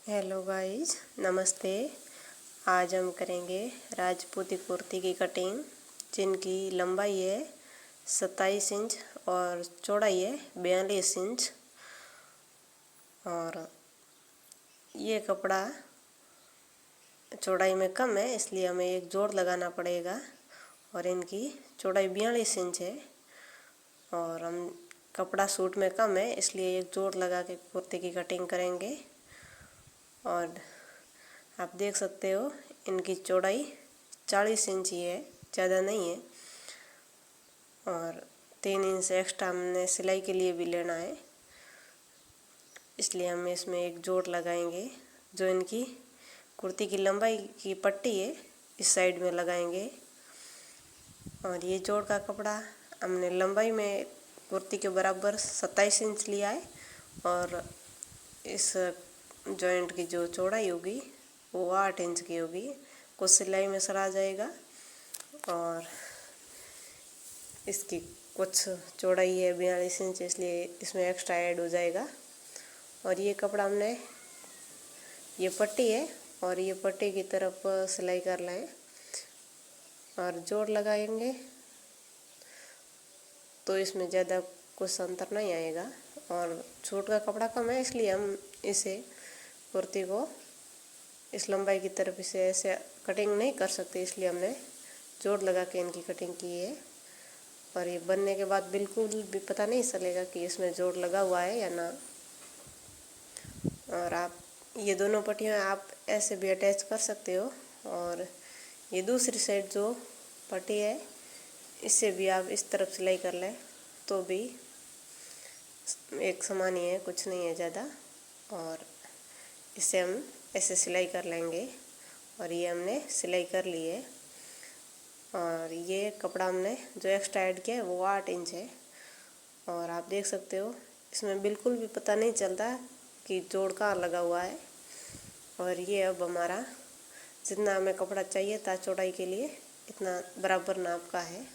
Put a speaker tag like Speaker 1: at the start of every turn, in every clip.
Speaker 1: Hello guys, नमस्ते। आज हम करेंगे राजपूती कुर्ती की कटिंग, जिनकी लंबाई है 27 इंच और चौड़ाई है 42 इंच। और ये कपड़ा चौड़ाई में कम है, इसलिए हमें एक जोड़ लगाना पड़ेगा। और इनकी चौड़ाई 42 इंच है और हम कपड़ा सूट में कम है, इसलिए एक जोड़ लगा के कुर्ती की कटिंग करेंगे। और आप देख सकते हो इनकी चौड़ाई 40 इंच ही है, ज़्यादा नहीं है। और 3 इंच एक्स्ट्रा हमने सिलाई के लिए भी लेना है, इसलिए हम इसमें एक जोड़ लगाएंगे। जो इनकी कुर्ती की लंबाई की पट्टी है, इस साइड में लगाएंगे। और ये जोड़ का कपड़ा हमने लंबाई में कुर्ती के बराबर 27 इंच लिया है। और इस जॉइंट की जो चौड़ाई होगी वो 8 इंच की होगी। कुछ सिलाई में सरा जाएगा और इसकी कुछ चौड़ाई है 42 इंच, इसलिए इसमें एक्स्ट्रा ऐड हो जाएगा। और ये कपड़ा हमने, ये पट्टी है और ये पट्टी की तरफ सिलाई कर लें और जोड़ लगाएंगे, तो इसमें ज़्यादा कुछ अंतर नहीं आएगा। और सूट का कपड़ा कम है, इसलिए हम इसे कुर्ती को इस लंबाई की तरफ इसे ऐसे कटिंग नहीं कर सकते, इसलिए हमने जोड़ लगा के इनकी कटिंग की है। और ये बनने के बाद बिल्कुल भी पता नहीं चलेगा कि इसमें जोड़ लगा हुआ है या ना। और आप ये दोनों पट्टियाँ आप ऐसे भी अटैच कर सकते हो। और ये दूसरी साइड जो पट्टी है, इससे भी आप इस तरफ सिलाई कर लें तो भी एक समान ही है, कुछ नहीं है ज़्यादा। और इसे हम ऐसे सिलाई कर लेंगे। और ये हमने सिलाई कर ली है। और ये कपड़ा हमने जो एक्स्ट्रा ऐड किया है वो 8 इंच है। और आप देख सकते हो इसमें बिल्कुल भी पता नहीं चलता कि जोड़ कहाँ लगा हुआ है। और ये अब हमारा जितना हमें कपड़ा चाहिए था चौड़ाई के लिए, इतना बराबर नाप का है।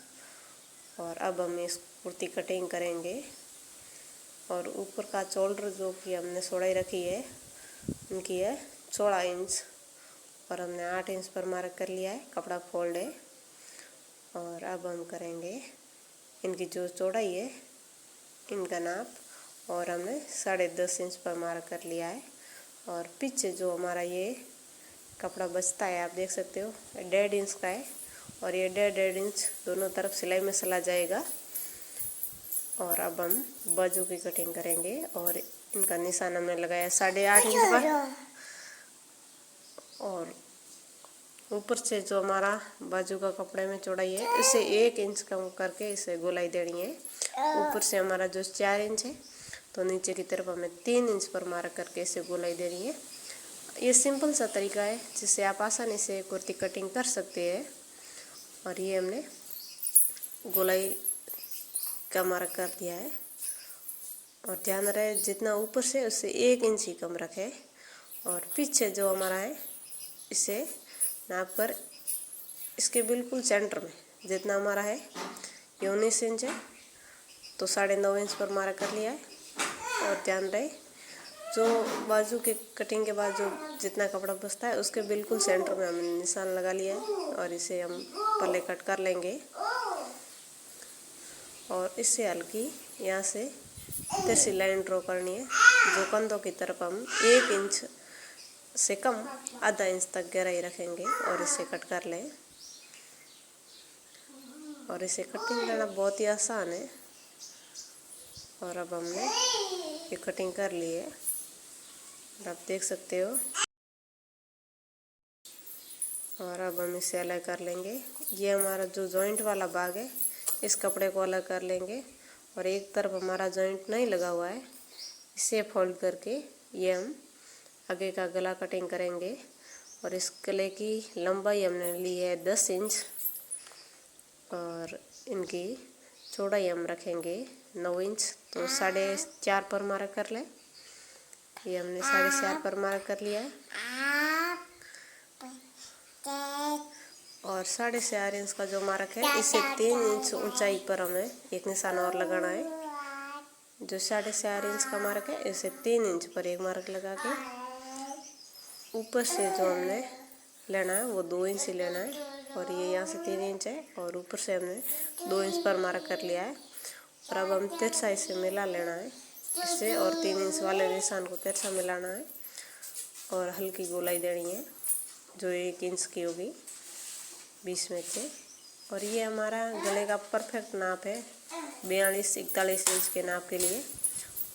Speaker 1: और अब हम इस कुर्ती कटिंग करेंगे। और ऊपर का शोल्डर जो कि हमने चौड़ाई रखी है उनकी है 16 इंच और हमने 8 इंच पर मार्क कर लिया है, कपड़ा फोल्ड है। और अब हम करेंगे इनकी जो चौड़ाई है इनका नाप, और हमने 10.5 इंच पर मार्क कर लिया है। और पीछे जो हमारा ये कपड़ा बचता है, आप देख सकते हो 1.5 इंच का है। और ये 1.5 इंच दोनों तरफ सिलाई में चला जाएगा। और अब हम बाजू की कटिंग करेंगे। और इनका निशान हमने लगाया 8.5 इंच पर। और ऊपर से जो हमारा बाजू का कपड़े में चौड़ाई है, इसे 1 इंच कम करके इसे गोलाई देनी है। ऊपर से हमारा जो 4 इंच है, तो नीचे की तरफ हमें 3 इंच पर मार्क करके इसे गोलाई देनी है। ये सिंपल सा तरीका है जिससे आप आसानी से कुर्ती कटिंग कर सकते हैं। और ये हमने गोलाई का मार्क कर दिया है। और ध्यान रहे जितना ऊपर से उससे 1 इंच ही कम रखें। और पीछे जो हमारा है इसे नाप कर इसके बिल्कुल सेंटर में जितना हमारा है ये 19 इंच है, तो 9.5 इंच पर मार्क कर लिया है। और ध्यान रहे जो बाजू के कटिंग के बाद जो जितना कपड़ा बचता है उसके बिल्कुल सेंटर में हमने निशान लगा लिया है। और इसे हम पल्ले कट कर लेंगे। और इससे हल्की यहाँ से तिरछी लाइन ड्रॉ करनी है, जो कंधों की तरफ हम 1 इंच से कम आधा इंच तक गहराई रखेंगे और इसे कट कर लें। और इसे कटिंग करना बहुत ही आसान है। और अब हमने ये कटिंग कर ली है, आप देख सकते हो। और अब हम इसे अलग कर लेंगे। ये हमारा जो जॉइंट वाला भाग है, इस कपड़े को अलग कर लेंगे। और एक तरफ हमारा जॉइंट नहीं लगा हुआ है, इसे फोल्ड करके ये हम आगे का गला कटिंग करेंगे। और इस गले की लंबाई हमने ली है 10 इंच और इनकी चौड़ाई हम रखेंगे 9 इंच, तो 4.5 पर मार्क कर लें। ये हमने 4.5 पर मार्क कर लिया है। और 4.5 इंच का जो मार्क है, इससे 3 इंच ऊंचाई पर हमें एक निशान और लगाना है। जो 4.5 इंच का मार्क है, इसे 3 इंच पर एक मार्क लगा के ऊपर से जो हमने लेना है वो 2 इंच ही लेना है, और ये यहाँ से 3 इंच है, और ऊपर से हमने 2 इंच पर मार्क कर लिया है। और अब हम तिरछा इसे मिला लेना है इससे, और 3 इंच वाले निशान को तिरछा मिलाना है और हल्की गोलाई देनी है जो 1 इंच की होगी बीच में से। और ये हमारा गले का परफेक्ट नाप है 42-41 इंच के नाप के लिए।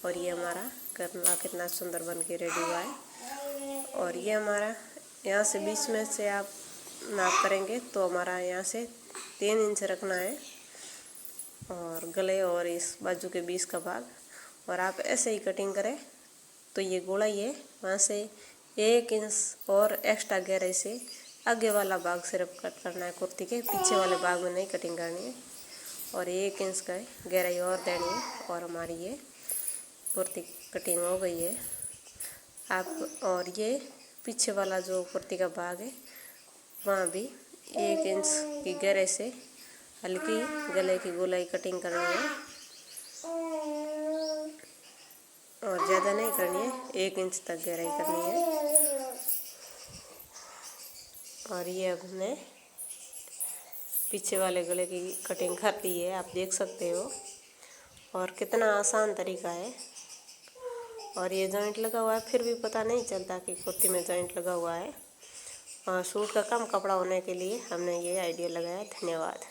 Speaker 1: और ये हमारा गला कितना सुंदर बन के रेडी हुआ है। और ये हमारा यहाँ से बीच में से आप नाप करेंगे तो हमारा यहाँ से 3 इंच रखना है, और गले और इस बाजू के बीच का भाग। और आप ऐसे ही कटिंग करें तो ये गोलाई है वहाँ से 1 इंच और एक्स्ट्रा गहराई से आगे वाला भाग सिर्फ कट करना है, कुर्ती के पीछे वाले भाग में नहीं कटिंग करनी है। और 1 इंच का गहराई और देनी है, और हमारी ये कुर्ती कटिंग हो गई है। आप और ये पीछे वाला जो कुर्ती का भाग है वहाँ भी 1 इंच की गहराई से हल्की गले की गोलाई कटिंग करनी है, और ज़्यादा नहीं करनी है, 1 इंच तक गहराई करनी है। और ये हमने पीछे वाले गले की कटिंग कर ली है, आप देख सकते हो। और कितना आसान तरीका है। और ये जॉइंट लगा हुआ है फिर भी पता नहीं चलता कि कुर्ती में जॉइंट लगा हुआ है। और सूट का कम कपड़ा होने के लिए हमने ये आइडिया लगाया। धन्यवाद।